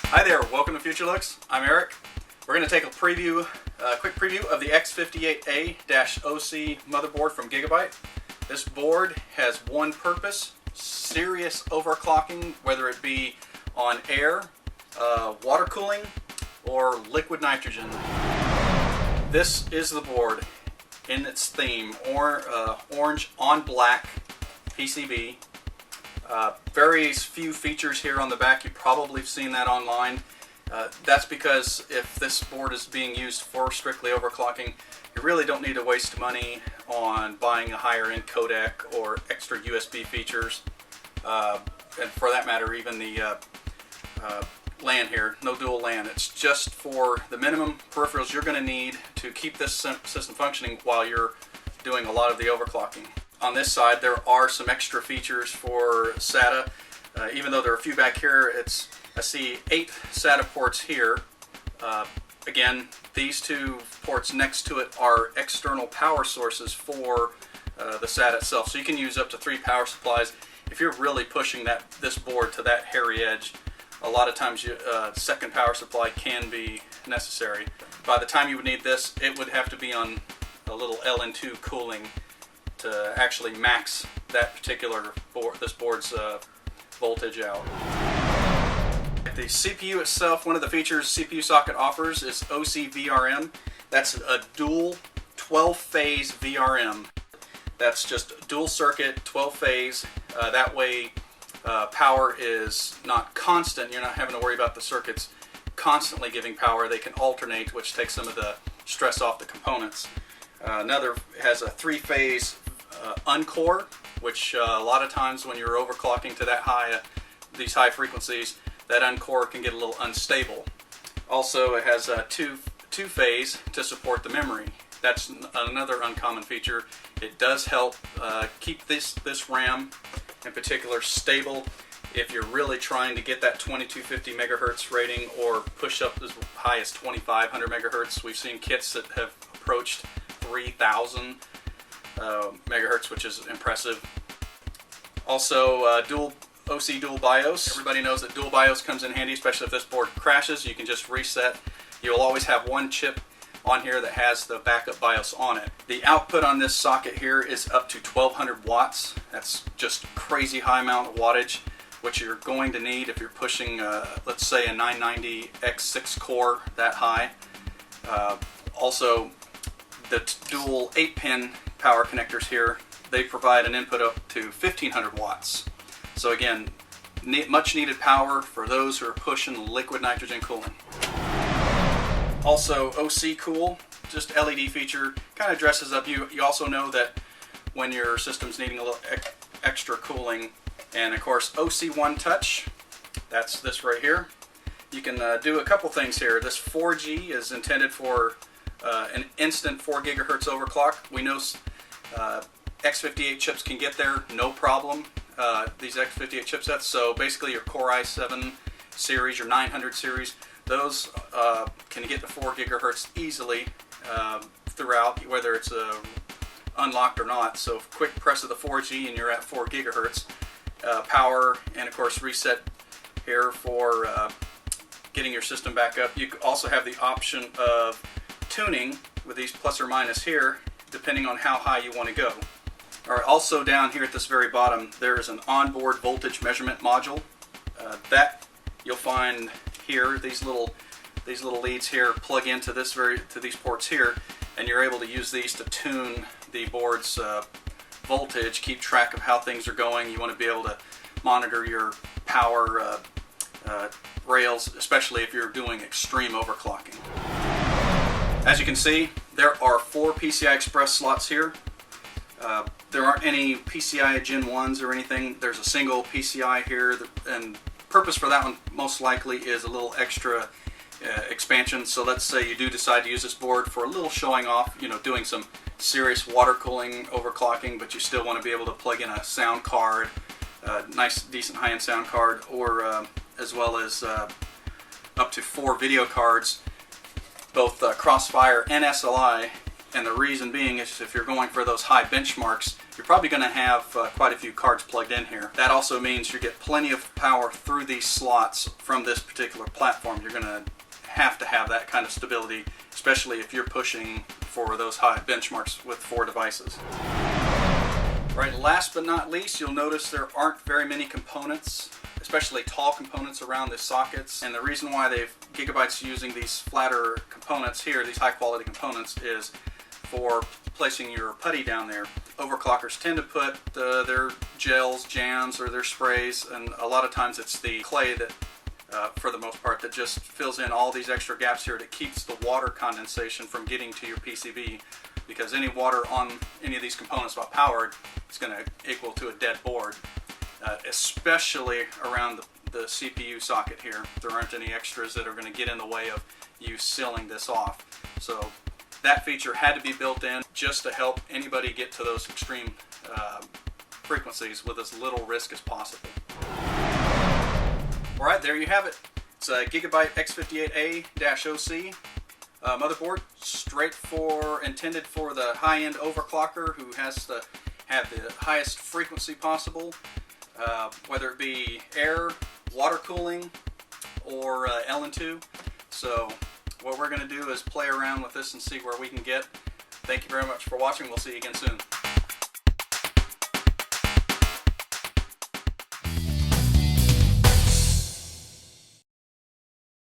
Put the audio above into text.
Hi there, welcome to Futurelooks. I'm Eric. We're going to take a quick preview of the X58A-OC motherboard from GIGABYTE. This board has one purpose: serious overclocking, whether it be on air, water cooling, or liquid nitrogen. This is the board in its theme, orange on black PCB. Very few features here on the back. You've probably seen that online. That's because if this board is being used for strictly overclocking, you really don't need to waste money on buying a higher end codec or extra USB features. And for that matter, even the LAN here, no dual LAN. It's just for the minimum peripherals you're going to need to keep this system functioning while you're doing a lot of the overclocking. On this side, there are some extra features for SATA. Even though there are a few back here, I see 8 SATA ports here. Again, these two ports next to it are external power sources for the SATA itself. So you can use up to 3 power supplies. If you're really pushing this board to that hairy edge, a lot of times second power supply can be necessary. By the time you would need this, it would have to be on a little LN2 cooling to actually max that particular board, this board's voltage out. The CPU itself, one of the features CPU socket offers is OC VRM. That's a dual 12-phase VRM. That's just dual circuit, 12-phase. That way power is not constant. You're not having to worry about the circuits constantly giving power. They can alternate, which takes some of the stress off the components. Another has a 3-phase uncore, which a lot of times when you're overclocking to that high, these high frequencies, that uncore can get a little unstable. Also, it has a two-phase to support the memory. That's another uncommon feature. It does help keep this RAM in particular stable if you're really trying to get that 2250 megahertz rating or push up as high as 2500 megahertz. We've seen kits that have approached 3000 megahertz, which is impressive. Also, dual BIOS. Everybody knows that dual BIOS comes in handy, especially if this board crashes. You can just reset. You'll always have one chip on here that has the backup BIOS on it. The output on this socket here is up to 1200 watts. That's just crazy high amount of wattage, which you're going to need if you're pushing, let's say, a 990 X6 core that high. Also, the dual 8-pin power connectors here, they provide an input up to 1500 watts. So again, much needed power for those who are pushing liquid nitrogen cooling. Also, OC Cool, just LED feature, kind of dresses up. You also know that when your system's needing a little extra cooling. And of course, OC OneTouch, that's this right here. You can do a couple things here. This 4G is intended for an instant 4 gigahertz overclock. We know X58 chips can get there, no problem. These X58 chipsets, so basically your Core i7 series, your 900 series, those can get to 4 gigahertz easily throughout, whether it's unlocked or not. So quick press of the 4G and you're at 4 gigahertz. Power, and of course reset here for getting your system back up. You also have the option of tuning with these plus or minus here, depending on how high you want to go. All right, also down here at this very bottom, there is an onboard voltage measurement module. That you'll find here. These little leads here plug into these ports here, and you're able to use these to tune the board's voltage, keep track of how things are going. You want to be able to monitor your power rails, especially if you're doing extreme overclocking. As you can see, there are 4 PCI Express slots here. There aren't any PCI Gen 1s or anything. There's a single PCI here, and purpose for that one most likely is a little extra expansion. So let's say you do decide to use this board for a little showing off, doing some serious water cooling overclocking, but you still want to be able to plug in a sound card, nice decent high-end sound card, or as well as up to 4 video cards, both Crossfire and SLI. And the reason being is if you're going for those high benchmarks, you're probably going to have quite a few cards plugged in here. That also means you get plenty of power through these slots from this particular platform. You're going to have that kind of stability, especially if you're pushing for those high benchmarks with 4 devices. Right, last but not least, you'll notice there aren't very many components, especially tall components around the sockets. And the reason why GIGABYTE's using these flatter components here, these high quality components, is for placing your putty down there. Overclockers tend to put their gels, jams, or their sprays, and a lot of times it's the clay that, for the most part, that just fills in all these extra gaps here that keeps the water condensation from getting to your PCB, because any water on any of these components while powered is going to equal to a dead board, especially around the CPU socket here. There aren't any extras that are going to get in the way of you sealing this off. So that feature had to be built in just to help anybody get to those extreme frequencies with as little risk as possible. Alright, there you have it. It's a GIGABYTE X58A-OC motherboard, intended for the high-end overclocker who has to have the highest frequency possible, whether it be air, water cooling, or LN2. So what we're going to do is play around with this and see where we can get. Thank you very much for watching. We'll see you again soon.